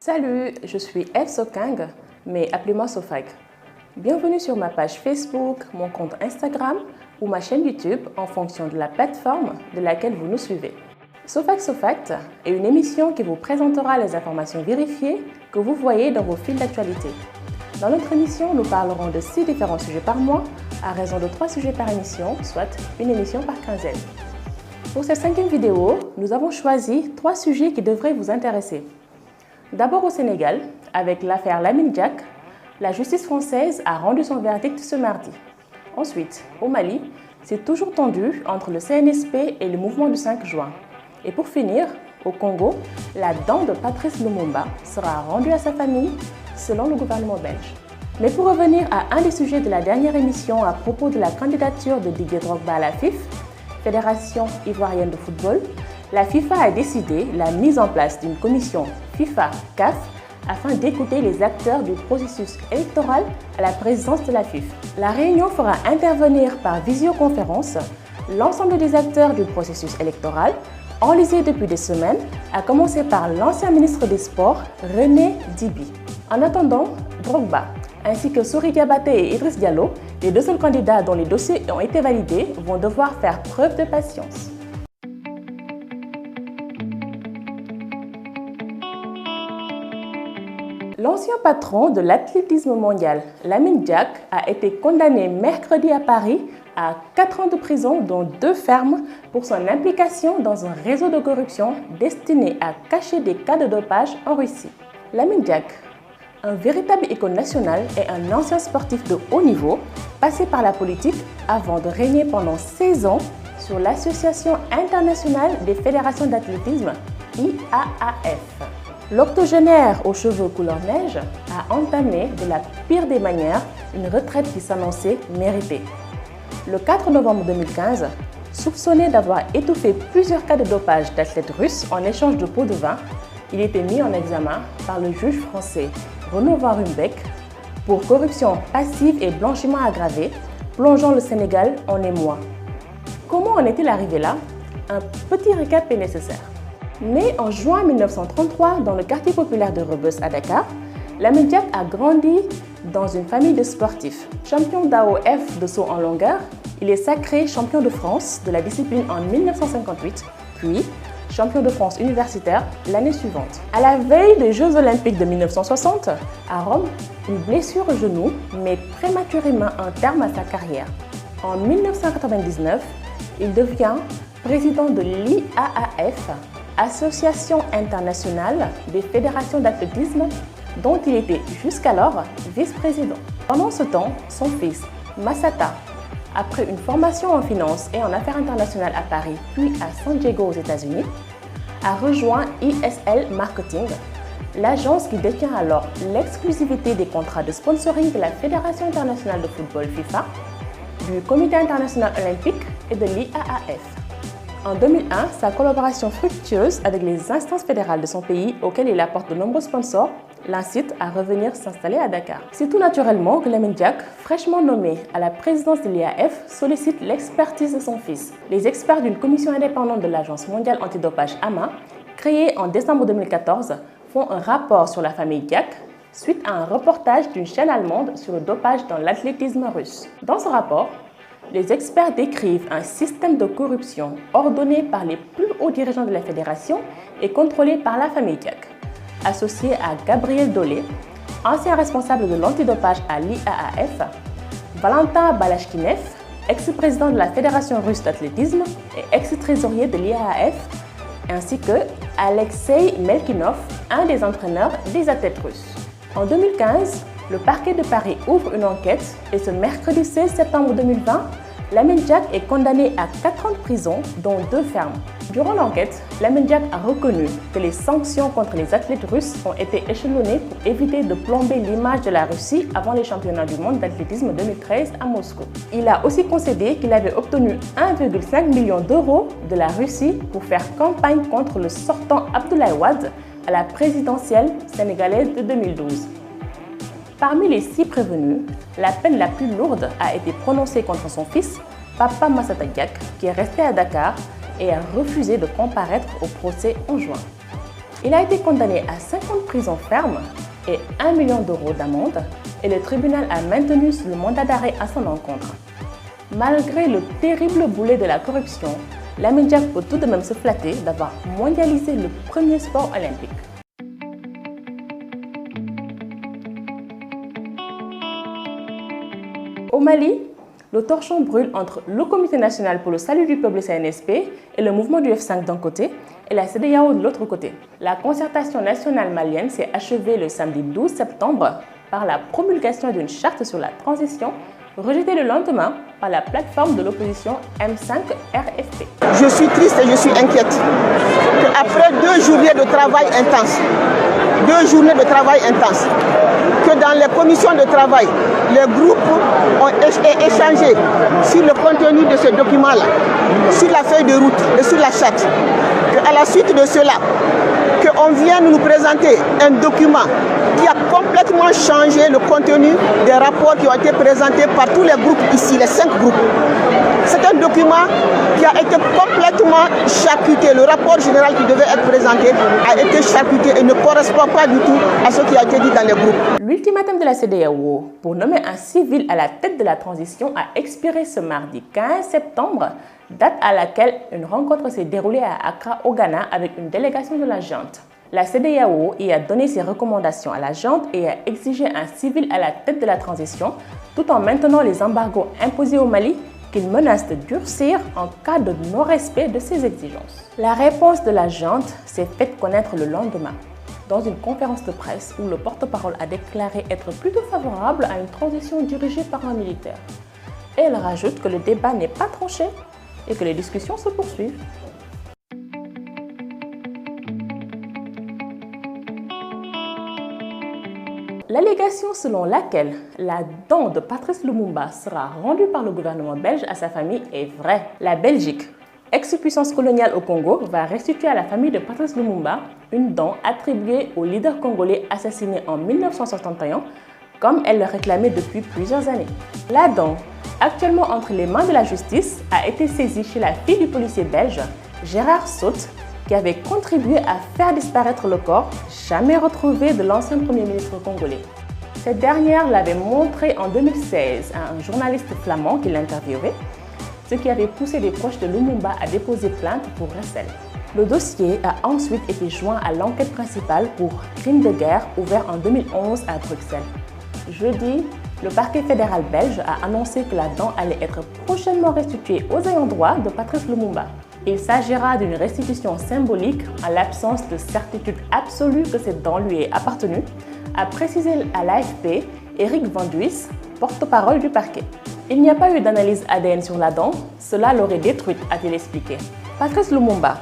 Salut, je suis Eve Sokang, mais appelez-moi Sofag. Bienvenue sur ma page Facebook, mon compte Instagram ou ma chaîne YouTube en fonction de la plateforme de laquelle vous nous suivez. Sofag Sofact est une émission qui vous présentera les informations vérifiées que vous voyez dans vos fils d'actualité. Dans notre émission, nous parlerons de 6 différents sujets par mois, à raison de 3 sujets par émission, soit une émission par quinzaine. Pour cette 5e vidéo, nous avons choisi 3 sujets qui devraient vous intéresser. D'abord au Sénégal, avec l'affaire Lamine Diack, la justice française a rendu son verdict ce mardi. Ensuite, au Mali, c'est toujours tendu entre le CNSP et le mouvement du 5 juin. Et pour finir, au Congo, la dent de Patrice Lumumba sera rendue à sa famille, selon le gouvernement belge. Mais pour revenir à un des sujets de la dernière émission à propos de la candidature de Didier Drogba à la FIF, Fédération ivoirienne de football, la FIFA a décidé la mise en place d'une commission FIFA-CAF afin d'écouter les acteurs du processus électoral à la présidence de la FIFA. La réunion fera intervenir par visioconférence l'ensemble des acteurs du processus électoral, enlisés depuis des semaines, à commencer par l'ancien ministre des Sports, René Dibi. En attendant, Drogba, ainsi que Souri Diabaté et Idriss Diallo, les 2 seuls candidats dont les dossiers ont été validés, vont devoir faire preuve de patience. L'ancien patron de l'athlétisme mondial, Lamine Diack, a été condamné mercredi à Paris à 4 ans de prison, dont 2 fermes, pour son implication dans un réseau de corruption destiné à cacher des cas de dopage en Russie. Lamine Diack, un véritable icône national et un ancien sportif de haut niveau, passé par la politique avant de régner pendant 16 ans sur l'Association internationale des fédérations d'athlétisme, IAAF. L'octogénaire aux cheveux couleur neige a entamé de la pire des manières une retraite qui s'annonçait méritée. Le 4 novembre 2015, soupçonné d'avoir étouffé plusieurs cas de dopage d'athlètes russes en échange de pots de vin, il était mis en examen par le juge français Renaud Van Ruymbeck pour corruption passive et blanchiment aggravé, plongeant le Sénégal en émoi. Comment en est-il arrivé là? Un petit récap est nécessaire. Né en juin 1933 dans le quartier populaire de Rebeuss à Dakar, Lamine Diack a grandi dans une famille de sportifs. Champion d'AOF de saut en longueur, il est sacré champion de France de la discipline en 1958, puis champion de France universitaire l'année suivante. À la veille des Jeux olympiques de 1960, à Rome, une blessure au genou met prématurément un terme à sa carrière. En 1999, il devient président de l'IAAF, Association internationale des fédérations d'athlétisme, dont il était jusqu'alors vice-président. Pendant ce temps, son fils, Massata, après une formation en finance et en affaires internationales à Paris, puis à San Diego aux États-Unis, a rejoint ISL Marketing, l'agence qui détient alors l'exclusivité des contrats de sponsoring de la Fédération internationale de football FIFA, du Comité international olympique et de l'IAAF. En 2001, sa collaboration fructueuse avec les instances fédérales de son pays, auxquelles il apporte de nombreux sponsors, l'incite à revenir s'installer à Dakar. C'est tout naturellement que Lamine Diack, fraîchement nommé à la présidence de l'IAAF, sollicite l'expertise de son fils. Les experts d'une commission indépendante de l'Agence mondiale antidopage AMA, créée en décembre 2014, font un rapport sur la famille Diack suite à un reportage d'une chaîne allemande sur le dopage dans l'athlétisme russe. Dans ce rapport, les experts décrivent un système de corruption ordonné par les plus hauts dirigeants de la fédération et contrôlé par la famille Diack, associé à Gabriel Dolé, ancien responsable de l'antidopage à l'IAAF, Valentin Balachkinev, ex-président de la Fédération russe d'athlétisme et ex-trésorier de l'IAAF, ainsi que Alexei Melkinov, un des entraîneurs des athlètes russes. En 2015, le parquet de Paris ouvre une enquête et ce mercredi 16 septembre 2020, Lamine Diack est condamné à 4 ans de prison, dont 2 fermes. Durant l'enquête, Lamine Diack a reconnu que les sanctions contre les athlètes russes ont été échelonnées pour éviter de plomber l'image de la Russie avant les championnats du monde d'athlétisme 2013 à Moscou. Il a aussi concédé qu'il avait obtenu 1,5 million d'euros de la Russie pour faire campagne contre le sortant Abdoulaye Wade à la présidentielle sénégalaise de 2012. Parmi les 6 prévenus, la peine la plus lourde a été prononcée contre son fils, Papa Massata Diack, qui est resté à Dakar et a refusé de comparaître au procès en juin. Il a été condamné à 5 ans de prison ferme et 1 million d'euros d'amende et le tribunal a maintenu le mandat d'arrêt à son encontre. Malgré le terrible boulet de la corruption, Lamine Diack peut tout de même se flatter d'avoir mondialisé le premier sport olympique. Au Mali, le torchon brûle entre le Comité national pour le salut du peuple CNSP et le mouvement du F5 d'un côté et la CEDEAO de l'autre côté. La concertation nationale malienne s'est achevée le samedi 12 septembre par la promulgation d'une charte sur la transition rejetée le lendemain par la plateforme de l'opposition M5 RFP. Je suis triste et je suis inquiète qu'après 2 journées de travail intense, que dans les commissions de travail, les groupes ont échangé sur le contenu de ce document-là, sur la feuille de route et sur la charte, qu'à la suite de cela, qu'on vienne nous présenter un document qui a complètement changé le contenu des rapports qui ont été présentés par tous les groupes ici, les 5 groupes. C'est un document qui a été complètement charcuté. Le rapport général qui devait être présenté a été charcuté et ne correspond pas du tout à ce qui a été dit dans les groupes. L'ultimatum de la CEDEAO pour nommer un civil à la tête de la transition a expiré ce mardi 15 septembre, date à laquelle une rencontre s'est déroulée à Accra au Ghana avec une délégation de la junte. La CEDEAO y a donné ses recommandations à la junte et a exigé un civil à la tête de la transition, tout en maintenant les embargos imposés au Mali qu'il menace de durcir en cas de non-respect de ses exigences. La réponse de la junte s'est faite connaître le lendemain, dans une conférence de presse où le porte-parole a déclaré être plutôt favorable à une transition dirigée par un militaire. Et elle rajoute que le débat n'est pas tranché et que les discussions se poursuivent. L'allégation selon laquelle la dent de Patrice Lumumba sera rendue par le gouvernement belge à sa famille est vraie. La Belgique, ex-puissance coloniale au Congo, va restituer à la famille de Patrice Lumumba une dent attribuée au leader congolais assassiné en 1961, comme elle le réclamait depuis plusieurs années. La dent, actuellement entre les mains de la justice, a été saisie chez la fille du policier belge, Gérard Saute, qui avait contribué à faire disparaître le corps jamais retrouvé de l'ancien Premier ministre congolais. Cette dernière l'avait montré en 2016 à un journaliste flamand qui l'interviewait, ce qui avait poussé les proches de Lumumba à déposer plainte pour recel. Le dossier a ensuite été joint à l'enquête principale pour crime de guerre ouvert en 2011 à Bruxelles. Jeudi, le parquet fédéral belge a annoncé que la dent allait être prochainement restituée aux ayants droit de Patrice Lumumba. Il s'agira d'une restitution symbolique en l'absence de certitude absolue que cette dent lui ait appartenu, a précisé à l'AFP Eric Van Duys, porte-parole du parquet. Il n'y a pas eu d'analyse ADN sur la dent, cela l'aurait détruite, a-t-il expliqué. Patrice Lumumba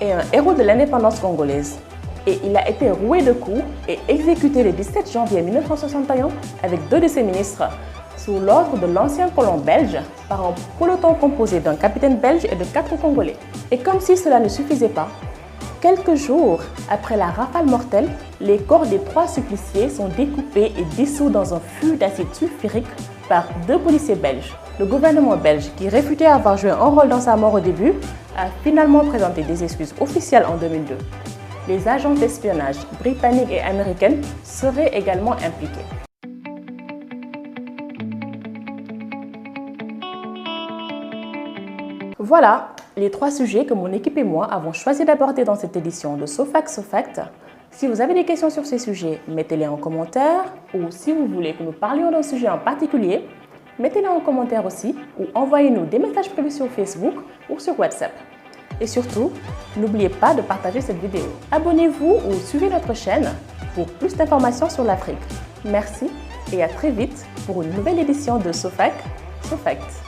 est un héros de l'indépendance congolaise et il a été roué de coups et exécuté le 17 janvier 1961 avec 2 de ses ministres, sous l'ordre de l'ancien colon belge par un peloton composé d'un capitaine belge et de 4 Congolais. Et comme si cela ne suffisait pas, quelques jours après la rafale mortelle, les corps des 3 suppliciés sont découpés et dissous dans un fût d'acide sulfurique par 2 policiers belges. Le gouvernement belge, qui réfutait avoir joué un rôle dans sa mort au début, a finalement présenté des excuses officielles en 2002. Les agents d'espionnage britanniques et américains seraient également impliqués. Voilà les 3 sujets que mon équipe et moi avons choisi d'aborder dans cette édition de SoFact SoFact. Si vous avez des questions sur ces sujets, mettez-les en commentaire, ou si vous voulez que nous parlions d'un sujet en particulier, mettez-les en commentaire aussi ou envoyez-nous des messages privés sur Facebook ou sur WhatsApp. Et surtout, n'oubliez pas de partager cette vidéo. Abonnez-vous ou suivez notre chaîne pour plus d'informations sur l'Afrique. Merci et à très vite pour une nouvelle édition de SoFact SoFact.